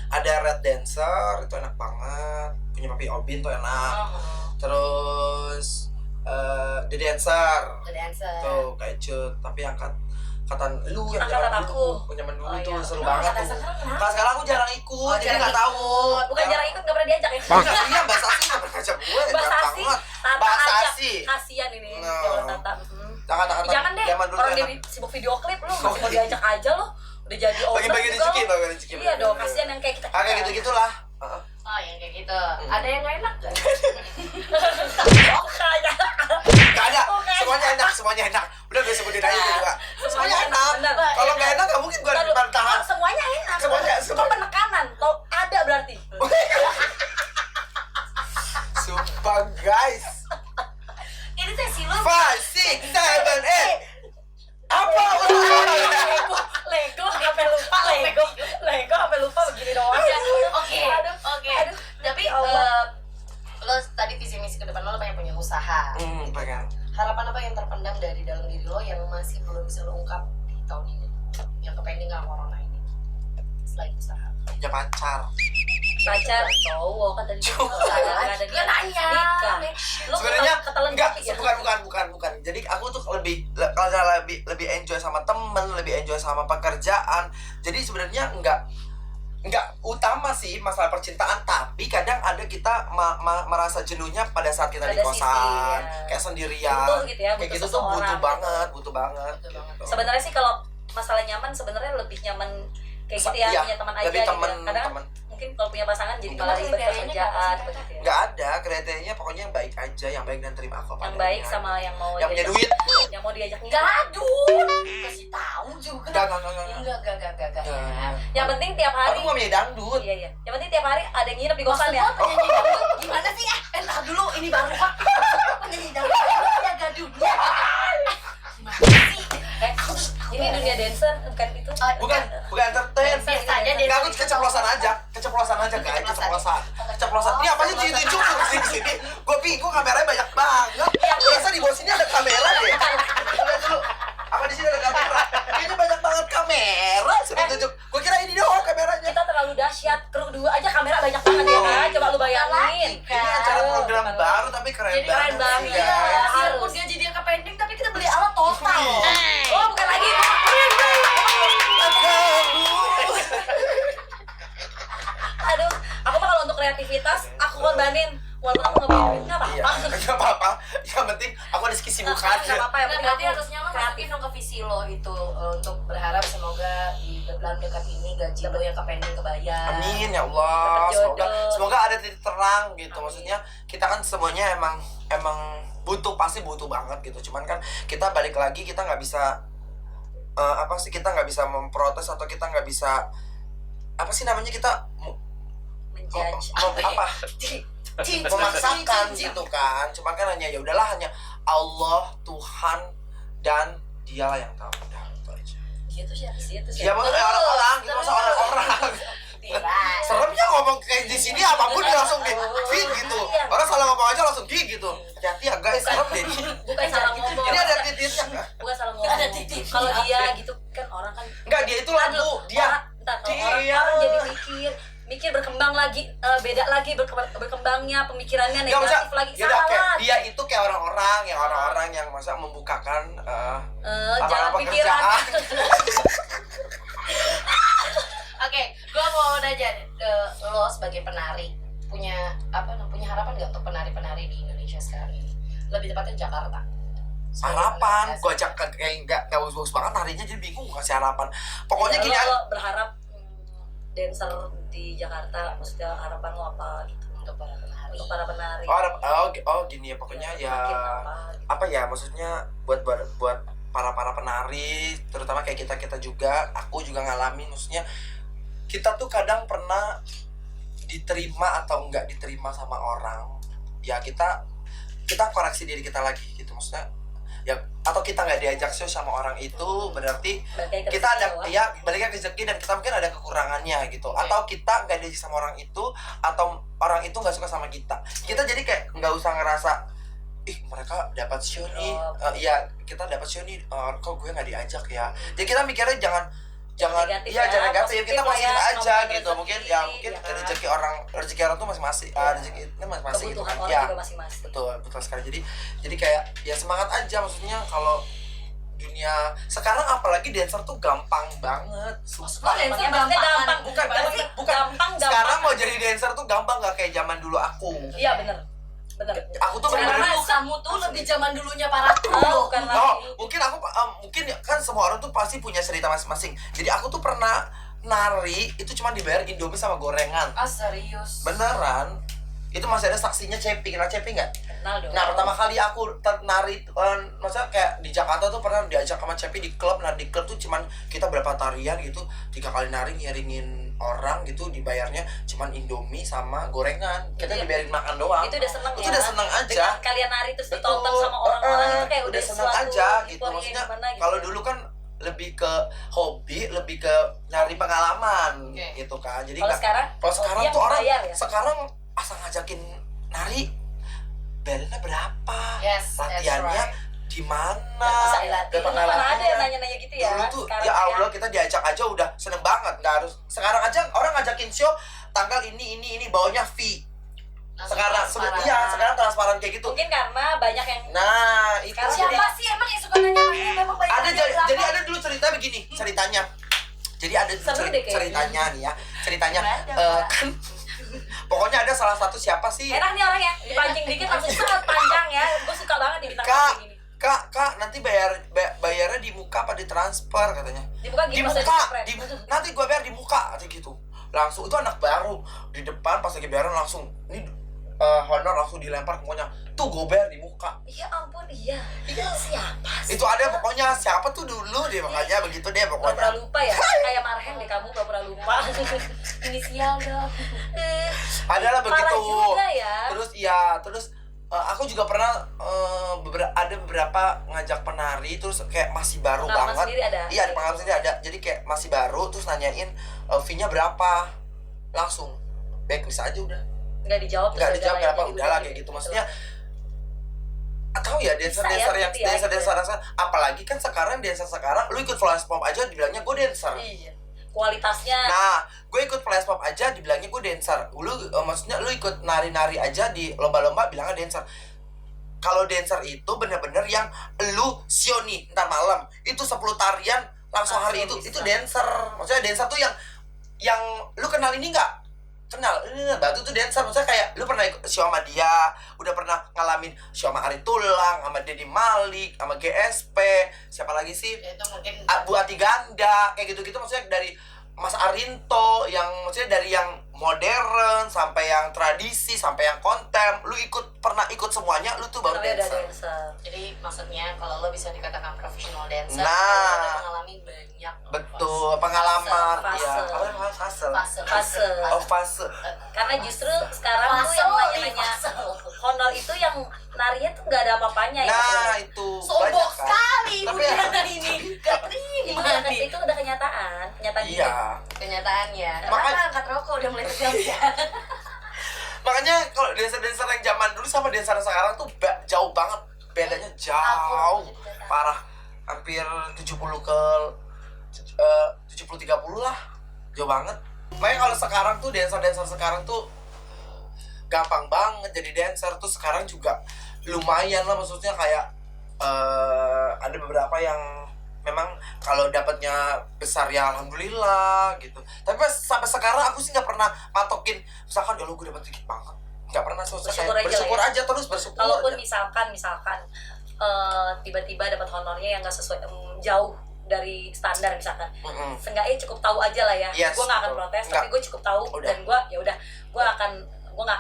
Ada Red Dancer itu enak banget. Punya Papi Obin tuh enak. Terus The Dancer The dancer. tuh kayak cut tapi angkatan lu yang Angkatan jalan aku. dulu punya dulu Oh, tuh iya. seru Kenapa banget kata tuh. sekarang kenapa? Nah, sekarang aku jarang ikut Oh, jadi jarang nggak tahu. Bukan jarang ikut, nggak pernah diajak ya. Iya Mbak Sasi nggak pernah ngajak gue. Mbak jarang Sasi, banget. Tata Mbak ajak. Sasi. Kasian ini, No. ya Allah Tata. Kata-kata Jangan deh, zaman dulu orang tuh dia enak. sibuk video klip lu masih mau diajak aja lo. Udah jadi owner Bagi-bagi juga rezeki, lo. bagi rezeki. Iya dong, kasian yang kayak kita. Kayak gitu-gitulah. Heeh. Oh yang kayak gitu. Ada yang nggak enak nggak? Oh kayak. Gak ada, Oke. semuanya enak. Udah gue sebutin aja juga. Semuanya enak. Bener. Kalau nggak enak nggak mungkin gue Taruh. tahan. Oh, semuanya enak. Semuanya. Itu penekanan. Kalau ada berarti. Sumpah guys. Ini sesi lo. 5, 6, 7, 8. Apa? Lego sampai lupa Lego sampai lupa begini doang. Oke. Aduh, Oke. aduh. Tapi Ya Allah. lo tadi visi misi ke depan lo pengen punya usaha. Pengen. Harapan apa yang terpendam dari dalam diri lo yang masih belum bisa lo ungkap di tahun ini? Yang kepending sama corona ini. Selain usaha. Punya pacar. Pacar cowok kan tadi Cowok. nggak ada Gue nanya. nikah. Lu Sebenarnya ketelan enggak, kopi ya? bukan. Jadi aku tuh kalau lebih enjoy sama temen, lebih enjoy sama pekerjaan. Jadi sebenarnya enggak utama sih masalah percintaan, tapi kadang ada kita merasa jenuhnya pada saat kita di Pada kosan, sisi, ya. kayak sendirian. Butuh gitu ya, Kayak butuh gitu tuh seseorang. butuh banget Betul banget. gitu. Sebenarnya sih kalau masalah nyaman sebenarnya lebih nyaman kayak gitu ya, Iya, punya teman aja lebih gitu. temen, Kadang kan temen. mungkin kalau punya pasangan jadi Itu malah kan ribet kriterianya kerjaan apa sih, seperti itu ya. Enggak ada kriterianya, pokoknya yang baik aja, yang baik dan terima aku apa Yang adanya. baik sama yang mau yang punya diajak- duit. yang mau diajak nikah. Gadun. Kasih tahu juga. Enggak. Enggak. Yang penting tiap hari. Aku mau punya dangdut. Iya. Yang penting tiap hari ada yang nginep di kosan ya. Penyanyi dangdut gimana sih? Entar dulu ini baru Pak. Penyanyi dangdut ada gadunnya. Gimana sih? Ini dunia dancer bukan itu. Bukan entertain. Biasa aja deh. Enggak, aku keceplosan aja guys, keceplosan. Ini apa sih tunjuk di sini? Gue bingung, kameranya banyak banget. Biasa di bawah sini ada kamera deh. Lihat dulu. Apa di sini ada kamera? Ini banyak banget kamera. Sudah tunjuk. Gue kira ini doang kameranya. Kita terlalu dahsyat. Kru 2 aja kamera banyak banget ya kan. Coba lu bayangin. Ini acara program baru tapi keren Jadi banget. keren banget. sih, Iya. guys. Biarpun dia jadi yang pending tapi kita beli alat total loh. Oh, bukan lagi. Aduh, aku mah kalau untuk kreativitas aku korbanin. Walaupun aku nggak punya duit, nggak Iya, apa-apa. nggak apa-apa. Yang penting aku ada kesibukan. Nggak apa-apa, yang Nah, penting berarti aku harusnya mah kreatif. masukin dong ke visi lo itu untuk berharap semoga di dalam dekat ini gaji lo yang kepending kebayar. Amin ya Allah. Dapat Semoga jodoh. semoga ada titik terang gitu. Amin. Maksudnya kita kan semuanya emang butuh, pasti butuh banget gitu. Cuman kan kita balik lagi, kita nggak bisa apa sih, kita nggak bisa memprotes atau kita nggak bisa apa sih namanya, kita menjudge apa memaksakan gitu kan. Cuma kan hanya ya udahlah, hanya Allah, Tuhan dan dialah yang tahu. Udah itu aja. dia tuh siapa sih itu Ya maksudnya orang-orang gitu, masa orang-orang. Tidak. Seremnya ngomong kayak di sini apapun dia langsung di gitu. Orang salah ngomong aja langsung gitu. Hati-hati ya guys, serem deh. bukan salah ngomong, Ini ada titiknya kan? bukan salah ngomong. Ada titik. Kalau dia gitu kan orang kan Enggak, dia itu lagu, dia entar kalau dia. orang jadi mikir berkembang lagi, beda lagi berkembangnya pemikirannya Enggak usah. negatif lagi, Ya udah, kayak salah. dia itu kayak orang-orang yang masa membukakan Jalan apa pikiran. Oke, gue mau nanya lo sebagai penari punya harapan nggak untuk penari-penari di Indonesia sekarang ini? Lebih tepatnya Jakarta. Harapan, gue ajak kayak enggak bagus-bagus banget narinya, jadi bingung kasih harapan. Pokoknya gini lo berharap dancer di Jakarta, maksudnya harapan lo apa gitu Untuk para penari. untuk para penari? Gini ya, pokoknya ya Makin apa ya, maksudnya buat para penari, terutama kayak kita juga, aku juga ngalamin, maksudnya kita tuh kadang pernah diterima atau enggak diterima sama orang, ya kita koreksi diri kita lagi gitu, maksudnya ya, atau kita nggak diajak show sama orang itu, berarti kita ada ya baliknya rezeki dan kita mungkin ada kekurangannya gitu, atau kita nggak diajak sama orang itu, atau orang itu nggak suka sama kita jadi kayak nggak usah ngerasa ih mereka dapat show nih, ya kita dapat show nih, kok gue nggak diajak ya. Jadi kita mikirnya jangan negatif iya, jangan negatif, positif kita lah positif ya, aja ngomongin gitu. Mungkin rezeki, mungkin ya kan? rezeki orang tuh masing-masing, rezeki itu masing-masing gitu kebutuhan kan. orang Ya, juga masing-masing. betul sekali. Jadi kayak ya semangat aja, maksudnya kalau dunia sekarang apalagi dancer tuh gampang banget, susah. Dancer gampang, Bukan. gampang. Sekarang mau jadi dancer tuh gampang, nggak kayak zaman dulu aku. Iya bener. Aku tuh Karena bener-bener kamu tuh lebih zaman dulunya para bukan lagi. mungkin aku mungkin kan semua orang tuh pasti punya cerita masing-masing. Jadi aku tuh pernah nari itu cuma dibayar Indomie sama gorengan. Ah, serius? Beneran. Itu masih ada saksinya Cepi. Kenal Cepi nggak? Kenal dong. Nah, pertama kali aku nari, maksudnya kayak di Jakarta tuh pernah diajak sama Cepi di klub. Nah, di klub tuh cuman kita berapa tarian gitu, 3 kali nari ngiringin orang gitu, dibayarnya cuman Indomie sama gorengan. Kita Itu- dibayarin makan doang. Itu udah seneng Itu ya. udah seneng aja. Dengan kalian nari terus Betul. ditonton sama orang-orang itu kayak udah seneng suatu aja gitu, euforia maksudnya gimana gitu. kalau dulu kan lebih ke hobi, lebih ke nyari pengalaman Oke. gitu kan. Jadi Kalau nggak- sekarang, kalau sekarang dia tuh orang bayar ya. sekarang asal ngajakin nari, bayarnya berapa, Yes, that's latihannya right. di mana, Bisa dilatih. ada Dulu mana ada yang nanya-nanya gitu ya. Dulu tuh Sekarang ya Allah, kita diajak aja udah seneng banget, nggak harus. Sekarang aja orang ngajakin show tanggal ini bawanya fee. Sekarang sekarang transparan kayak gitu. mungkin karena banyak yang Nah, itu Sekarang jadi Siapa sih emang yang suka nanya memang banyak ada yang jadi berapa? ada dulu cerita begini, ceritanya. Jadi ada dulu Seru deh kayaknya. ceritanya nih ya. Ceritanya Gimana, Pak? kan pokoknya ada salah satu siapa sih? enak nih orang ya, dipancing dikit langsung sangat panjang ya. Gue suka banget di bintang Kak, kayak gini. Kak, nanti bayarnya di muka apa di transfer katanya? Dibuka Di gitu muka, nanti gua bayar di muka katanya gitu. Langsung itu anak baru di depan pas lagi bayaran langsung ini honor langsung dilempar semuanya. Tuh gue bayar di muka. Ya ampun, iya. Siapa sih? Itu ada pokoknya siapa tuh dulu deh, makanya begitu deh Pura-pura pokoknya. lupa ya, kayak Marhen deh kamu pura-pura lupa. Inisial dong. Adalah Parah begitu. juga ya. Terus aku juga pernah ada beberapa ngajak penari terus kayak masih baru Pengalaman banget. sendiri ada? Iya, di pengalaman sendiri ada. Jadi kayak masih baru terus nanyain fee-nya berapa. Langsung backlist aja udah. Nggak dijawab Nggak terus dijawab udah berapa, jadi udah lah kayak gitu. Maksudnya atau ya dancer yang gitu ya, dancer apalagi kan sekarang dancer sekarang lu ikut flash mob aja dibilangnya gue dancer. iya. Kualitasnya Nah, gue ikut flash mob aja dibilangnya gue dancer. Lu maksudnya lu ikut nari-nari aja di lomba-lomba bilangnya dancer. Kalau dancer itu bener-bener yang lu sioni ntar malam itu 10 tarian langsung hari itu bisa. dancer. Maksudnya dancer tuh yang lu kenal ini nggak? Kenal, ini Batu tuh dancer. Maksudnya kayak lu pernah ikut show sama dia, udah pernah ngalamin show sama Ari Tulang, sama Deddy Malik, sama GSP, siapa lagi sih? Ya, itu mungkin Bu Ati Ganda, kayak gitu-gitu. Maksudnya dari Mas Arinto, yang maksudnya dari yang modern sampai yang tradisi sampai yang kontem, lu pernah ikut semuanya, lu tuh baru Tapi udah dancer. dancer. Jadi maksudnya kalau lo bisa dikatakan profesional dancer, Nah. lo udah mengalami banyak Betul, pengalaman. Fase. Iya, apa namanya fase? Fase. Oh, fase. Karena justru sekarang tuh yang nanya-nanya honor itu yang narinya tuh nggak ada apa-apanya ya. Nah, itu sombong banyak kan. sekali Tapi Budiana ini gak terima nih Itu udah kenyataan Iya. kenyataannya. Maka- Kenapa angkat rokok udah mulai tegang ya? Makanya kalau dancer-dancer yang zaman dulu sama dancer sekarang tuh jauh banget. Bedanya jauh. Parah. Hampir 70 ke 70-30 lah. Jauh banget. Makanya kalau sekarang tuh dancer-dancer sekarang tuh gampang banget jadi dancer tuh sekarang juga lumayan lah, maksudnya kayak ada beberapa yang memang kalau dapatnya besar ya alhamdulillah gitu. Tapi sampai sekarang aku sih nggak pernah matokin misalkan ya lu gue dapat dikit banget, nggak pernah. Bersyukur aja Bersyukur lah ya. aja terus bersyukur. Kalaupun aja. misalkan tiba-tiba dapat honornya yang nggak sesuai, jauh dari standar misalkan, Mm-mm. seenggaknya cukup tahu aja lah ya. Yes, Gue nggak akan betul. protes, Nggak. tapi gue cukup tahu Udah. dan gue ya udah, gue nggak akan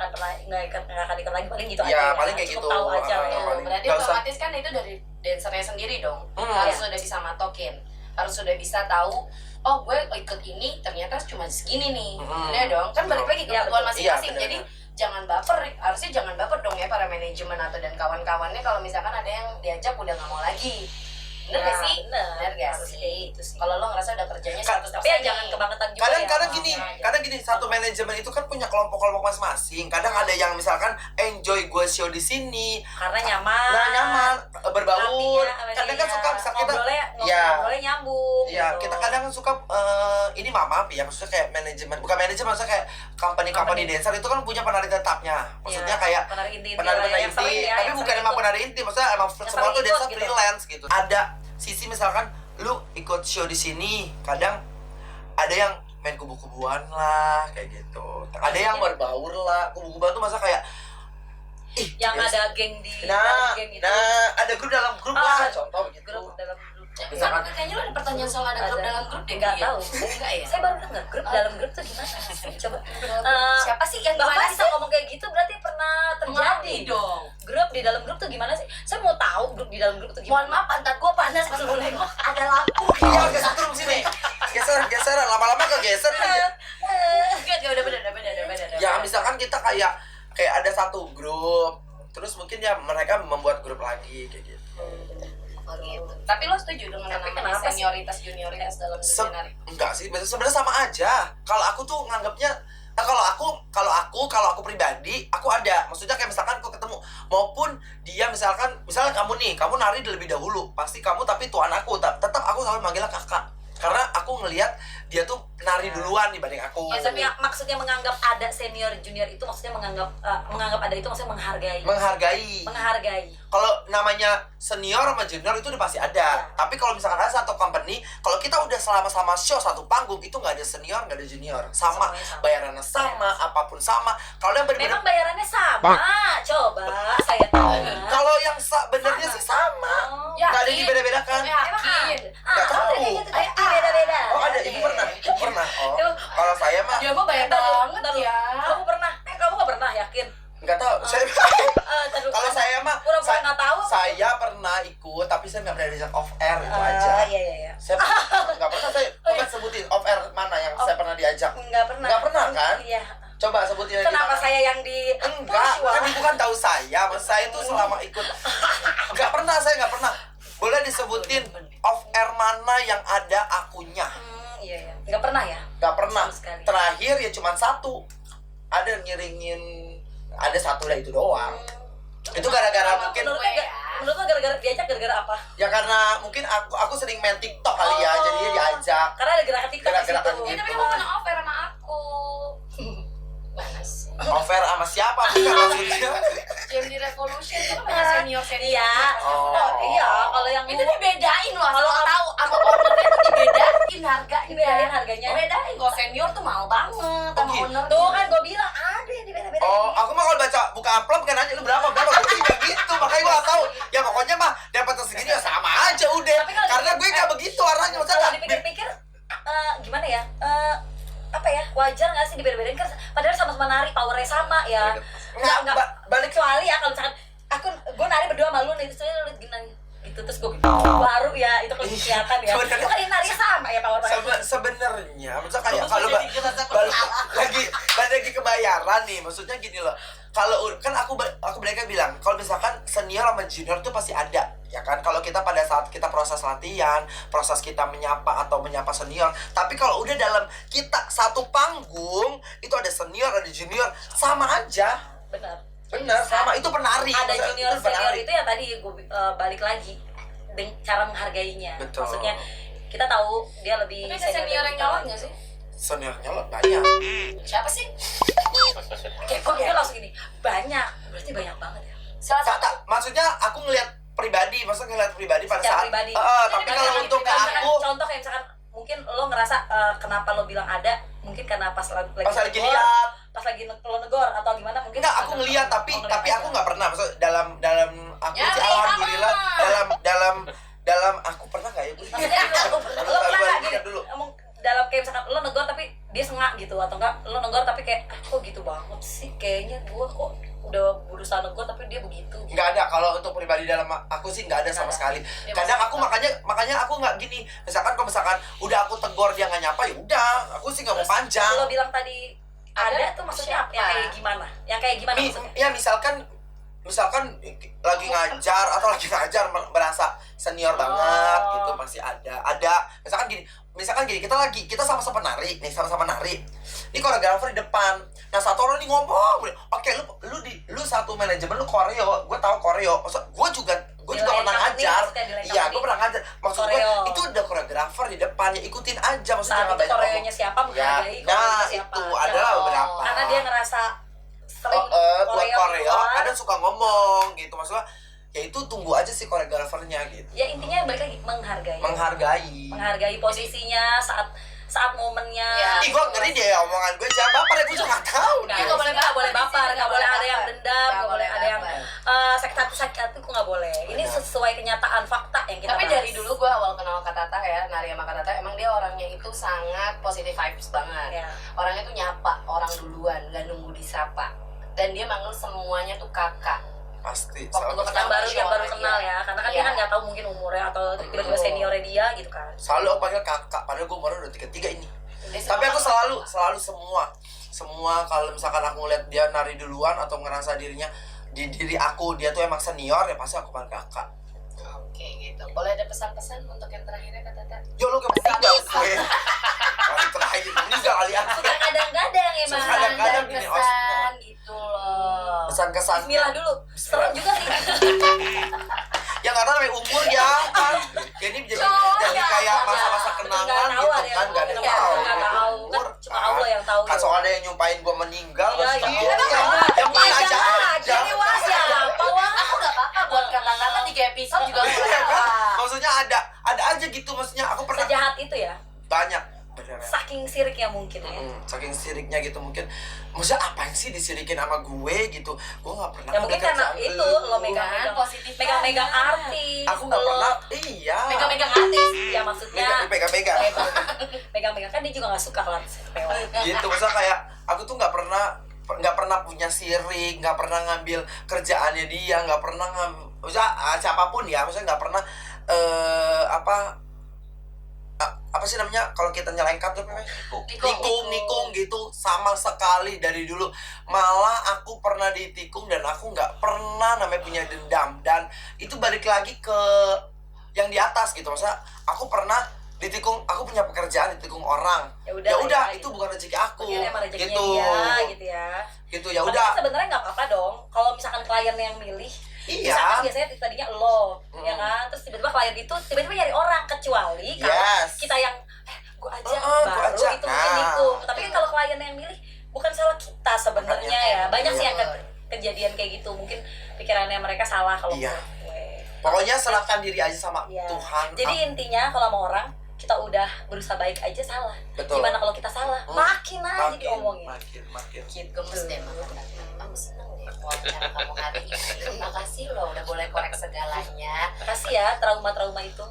pernah nggak akan ikut lagi, paling gitu Ya, aja. paling kayak cukup gitu. tahu aja lah ya. Paling. Berarti Nggak usah. otomatis kan itu dari dancernya sendiri dong. Hmm. Harus Iya. sudah bisa matokin, harus sudah bisa tahu. Oh, gue ikut ini ternyata cuma segini nih. Hmm. Bener dong. Kan balik lagi Iya, kebutuhan betul. masing-masing. Iya, Jadi bener. jangan baper, harusnya jangan baper dong ya para manajemen atau dan kawan-kawannya kalau misalkan ada yang diajak udah nggak mau lagi. Bener gak sih? Bener gak Harus sih? kayak gitu sih. Kalau lo ngerasa udah kerjanya 100% Tapi ya nih. jangan kebangetan juga Kadang-kadang ya. gini, Makanya. kadang gini, satu manajemen itu kan punya kelompok-kelompok masing-masing. Kadang ada yang misalkan enjoy gue show di sini, Karena nyaman. nah nyaman, berbaur. Rapinya, Kadang kan iya. suka bisa kita, ngobrolnya Iya. nyambung. ya gitu. kita kadang suka ini maaf ya, maksudnya kayak manajemen, bukan manajemen, maksudnya kayak company Company. dancer itu kan punya penari tetapnya. Maksudnya Iya, kayak penari inti penari-penari yang sering inti, ya, tapi yang bukan sering emang ikut. penari inti, maksudnya emang Yang semua sering tuh dancer ikut gitu. freelance gitu. Ada sisi misalkan lu ikut show di sini, kadang ada yang main kubu-kubuan lah kayak gitu. Ada yang berbaur lah. Kubu-kubuan tuh masa kayak yang biasa. ada geng di Nah, dalam geng itu. ada grup dalam grup Ah, lah, contoh gitu. Grup dalam grup. Misalkan- Kayaknya lo ada pertanyaan soal ada grup dalam grup deh. Nggak Bi, tahu. Enggak ya? Saya baru dengar grup dalam grup tuh gimana? Coba. Siapa sih yang Bapak gimana bisa ngomong kayak gitu berarti pernah terjadi Ngerti dong. Grup di dalam grup tuh gimana sih? Saya mau tahu grup di dalam grup tuh Mohon gimana. maaf, pantat gua panas pas lo nengok ada lampu. Iya, geser turun sini. Geser, lama-lama kegeser nih. Enggak, udah beda. Ya misalkan kita kayak ada satu grup, terus mungkin ya mereka membuat grup lagi kayak gitu. Oh, gitu. Tapi lo setuju dengan Tapi namanya kenapa sih? senioritas junioritas dalam dunia nari? Enggak sih, sebenarnya sama aja. Kalau aku tuh nganggapnya, kalau aku pribadi, aku ada. Maksudnya kayak misalkan aku ketemu, maupun dia misalnya kamu nih, kamu nari lebih dahulu, pasti kamu tapi tuan aku, tetap aku selalu manggilnya kakak. Karena aku ngelihat dia tuh nari duluan dibanding aku. Ya, tapi maksudnya menganggap ada senior junior itu maksudnya menganggap ada itu maksudnya menghargai. Menghargai. Kalau namanya senior sama junior itu udah pasti ada. Tapi kalau misalkan ada satu company, kalau kita udah selama show satu panggung, itu nggak ada senior, nggak ada junior, sama, Semuanya sama. bayarannya sama, apapun sama. Kalau yang bener-bener, Memang bayarannya sama. Coba saya tanya. kalau yang benernya sih sama, Oh, Ya. nggak ada yang dibeda-bedakan. Yakin. Nggak tahu. Ternyata beda-beda. Oh ada, ibu pernah. Oh, Tuh. kalau saya mah Dia mah bayar banget ya. Kamu pernah? Kamu nggak pernah yakin? nggak tahu. Saya kalau saya mah, pura-pura nggak tahu. saya pernah ikut, tapi saya nggak pernah diajak off air itu aja. Iya. Saya nggak pernah, saya coba sebutin off air mana yang saya pernah diajak. Nggak pernah. Nggak pernah kan? Iya. Coba sebutin aja Kenapa gimana. saya yang di Enggak, kan ibu kan tahu saya, mas saya itu selama ikut nggak pernah, saya nggak pernah. Boleh disebutin off air mana yang ada akunya? Iya. Nggak pernah ya? Nggak pernah. Sama sekali. Terakhir ya cuma satu. Ada ngiringin, ada satu lah itu doang. Itu gara-gara mungkin Menurut lo gara-gara diajak gara-gara apa? ya karena mungkin aku sering main TikTok kali ya, Oh. jadinya diajak. Karena ada gerakan TikTok di Gerak-gerakan situ. Ya, tapi gitu. lo pernah offer sama aku. Mana sih? Off air sama siapa? Bukan maksudnya. Jam di Revolution itu kan banyak senior. Iya. Oh. Iya, kalau yang Itu dibedain loh, Kalau kalau tahu sama ownernya itu dibedain harganya. dibedain harganya. Bedain, kalau senior tuh mahal banget sama gitu. owner. Tuh kan gue bilang ada yang dibeda-bedain. Oh, aku mah kalau baca buka amplop kan nanya lu berapa gue juga gitu, makanya gue gak tahu. Ya pokoknya mah dapat segini ya sama aja udah. Tapi kalau Karena gue gak begitu arahnya, Kalau maksudnya dipikir-pikir gimana ya? dibeda-bedain kan padahal sama-sama nari, powernya sama ya. Enggak balik kecuali ya kalau misalkan gue nari berdua sama lu nih, terus lu gini gitu, terus gue baru ya itu kalau kelihatan ya. Itu kan narinya sama ya power sebenarnya maksudnya kayak kalau lagi kebayaran nih, maksudnya gini loh. Kalau kan aku mereka bilang kalau misalkan senior sama junior tuh pasti ada ya kan, kalau kita pada saat kita proses latihan, proses kita menyapa atau menyapa senior. Tapi kalau udah dalam kita satu panggung itu ada senior ada junior sama aja. Benar sama, itu penari. Ada maksudnya, junior itu senior penari. itu ya tadi gue balik lagi cara menghargainya. Betul. Maksudnya kita tahu dia lebih Tapi ada senior yang nyolot nggak sih? Senior nyolot banyak. Siapa sih? Kayak kok dia langsung gini banyak, berarti banyak banget ya. Salah satu. Maksudnya aku ngelihat pribadi pada Secara saat pribadi. tapi Misalkan kalau untuk ke misalkan aku contoh kayak misalkan mungkin lo ngerasa kenapa lo bilang ada, mungkin karena pas lagi pas lagi negor, lihat pas lagi lo negor atau gimana mungkin. enggak, aku ngelihat tapi aku nggak pernah, maksud dalam aku Ya, sih sama. alhamdulillah dalam aku pernah nggak ya Bu? Lo pernah nggak gini dulu. ngomong dalam kayak misalkan lo negor tapi dia sengak gitu, atau enggak lo negor tapi kayak kok gitu banget sih, kayaknya gue kok udah berusaha negor tapi dia begitu. Nggak ada, kalau untuk pribadi dalam aku sih nggak ada sama sekali. Ya, Kadang aku maksudnya makanya aku nggak gini, misalkan kalau misalkan udah aku tegur dia nggak nyapa ya udah aku sih nggak mau Terus panjang. lo bilang tadi ada tuh maksudnya siapa? yang kayak gimana? Yang kayak gimana maksudnya? Ya misalkan lagi ngajar atau lagi ngajar berasa senior banget gitu pasti ada misalkan gini kita sama-sama nari ini koreografer di depan, nah satu orang nih ngomong oke lu satu manajemen lu koreo, gue tahu koreo, maksud gue juga pernah ngajar, iya gue pernah ngajar, maksud gue itu udah koreografer di depan ya ikutin aja, maksudnya Saat itu koreonya siapa menghargai nah siapa. itu adalah beberapa Karena dia ngerasa sering buat koreo kadang suka ngomong gitu, maksudnya ya itu tunggu aja sih koreografernya gitu. Ya intinya balik lagi menghargai posisinya saat momennya. Ya. Ih, gue ngeri deh omongan gue, jangan baper ya, gue juga gak tau. Nggak Nggak boleh baper, nggak boleh ada yang dendam, nggak boleh ada yang sakit hati itu nggak boleh. Ini sesuai kenyataan fakta yang kita Tapi bahas. dari dulu gue awal kenal Kak Tata ya, nari sama Kak Tata, emang dia orangnya itu sangat positive vibes banget. Ya. Orangnya tuh nyapa orang duluan, gak nunggu disapa. Dan dia manggil semuanya tuh kakak. Pasti, Waktu gue yang baru sama kenal dia. ya, karena kan Iya. dia kan nggak tahu mungkin umurnya atau tiba-tiba seniornya dia gitu kan. selalu aku panggil kakak, padahal gue baru udah 33 ini. Dia Tapi aku selalu selalu semua kalau misalkan aku ngeliat dia nari duluan atau ngerasa dirinya di diri aku dia tuh emang senior ya pasti aku panggil kakak. oke gitu. Boleh ada pesan-pesan untuk yang terakhirnya Kak Tata? Yo lo meninggal gue. Kali terakhir meninggal kali ya. Suka kadang-kadang emang. Suka kadang-kadang Dan gini, kesan gitu loh. Pesan-kesan. Bismillah dulu. Serem juga sih. Ya karena namanya umur ya kan. Jadi jadi kayak masa-masa kenangan gitu kan, gak ada yang tahu. Nggak tahu. Kan cuma Allah yang tahu. Kan soalnya ada yang nyumpahin gue meninggal, Iya, maksudnya iya. yang mungkin aja. Jadi wah siapa wah. Aku gak apa-apa buat Kak Tata 3 episode juga aku Iya kan? apa. Maksudnya ada aja gitu, maksudnya aku pernah Sejahat itu ya. banyak beneran. Saking siriknya mungkin ya. Saking siriknya gitu mungkin. Maksudnya apaan sih disirikin sama gue gitu? Gue gak pernah. Ya mungkin karena kerjaan itu lo megang-megang positif megang-megang banget. artis. Aku gak pernah. Iya. Megang-megang artis. Ya maksudnya Pegang-pegang. megang-megang kan dia juga nggak suka lah PO. Gitu, maksudnya kayak aku tuh nggak pernah punya sirik, nggak pernah ngambil kerjaannya dia, nggak pernah maksudnya siapapun ya, maksudnya nggak pernah apa sih namanya kalau kita nyelengkat tuh namanya nikung gitu sama sekali dari dulu. Malah aku pernah ditikung dan aku nggak pernah namanya punya dendam, dan itu balik lagi ke yang di atas gitu. Maksudnya aku pernah ditikung, aku punya pekerjaan ditikung orang, ya udah itu bukan rezeki aku gitu gitu ya udah. Sebenarnya nggak apa-apa dong kalau misalkan klien yang milih. Iya. Misalkan biasanya tadinya lo, ya kan, terus tiba-tiba klien itu tiba-tiba nyari orang, kecuali kalau kita yang gue aja baru aja. itu mungkin nikung. Tapi kan kalau klien yang milih bukan salah kita sebenarnya ya. Banyak sih yang kejadian kayak gitu. Mungkin pikirannya mereka salah kalau menurut gue. Pokoknya serahkan diri aja sama Tuhan. Jadi intinya kalau sama orang kita udah berusaha baik aja salah. Betul. Gimana kalau kita salah? Makin aja diomongin. Makin. Gemes deh Aku seneng deh wawancara kamu hari ini. Makasih loh udah boleh korek segalanya. Makasih ya trauma-trauma itu.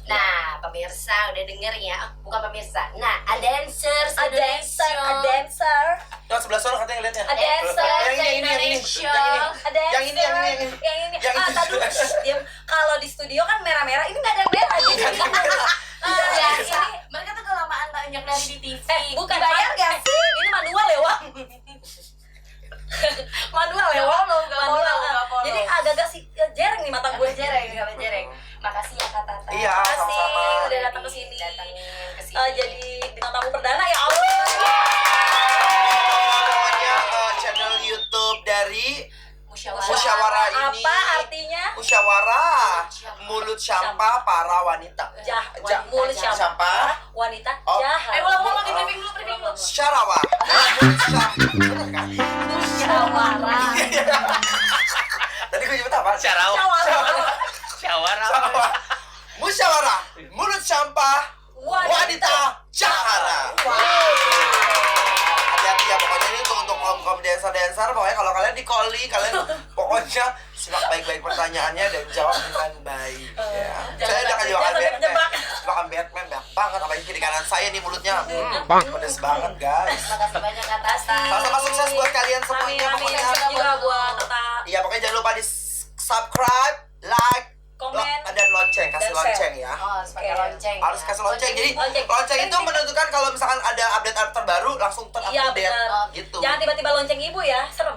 Nah, pemirsa, pemirsa udah denger ya, bukan pemirsa. Nah, a dancer, A dancer. Yang sebelah sana katanya ngeliatnya. A dancer, Yang ini. Ada Yang ini. yang ini. Yang ini. Tadi diam. Kalau di studio kan merah-merah, ini nggak ada yang merah gitu. Biasa. Ini Mereka tuh kelamaan banyak dari di TV. bukan bayar gak sih? Ini manual ya, Wang. Manual ya, Wang. Nggak follow. Jadi agak-agak sih jereng nih mata gue. Jereng. Makasih ya Kak Tata. Iya, Makasih sama-sama. udah datang ke sini. Datangin ke sini. Jadi bintang tamu perdana ya Allah. Pokoknya channel YouTube dari Musyawarah ini. Apa artinya? Musyawarah mulut sampah para wanita. Mulut sampah. sampah wanita Oh. jahat. Ulang di briefing dulu. Musyawarah. Mulut sampah. Bener kan? Musyawarah. Tadi gue nyebut apa? Musyawarah. Musyawarah mulut sampah wanita jahara. Hati-hati ya, pokoknya ini untuk kaum dancer pokoknya kalau kalian di calling kalian pokoknya simak baik-baik pertanyaannya dan jawab dengan baik ya. Saya udah kan jebakan Batman banyak banget, apalagi kiri kanan saya nih mulutnya pedes banget guys. Makasih banyak Kak Tata. Sama-sama sukses buat kalian semuanya pokoknya. juga buat Tata. Iya pokoknya jangan lupa di subscribe, like, Komen. dan lonceng, kasih Dan share. lonceng ya. Oh, harus pakai lonceng. Harus kasih lonceng. Jadi Lonceng. lonceng itu menentukan kalau misalkan ada update terbaru langsung Iya terupdate benar. gitu. Jangan tiba-tiba lonceng ibu ya, serem.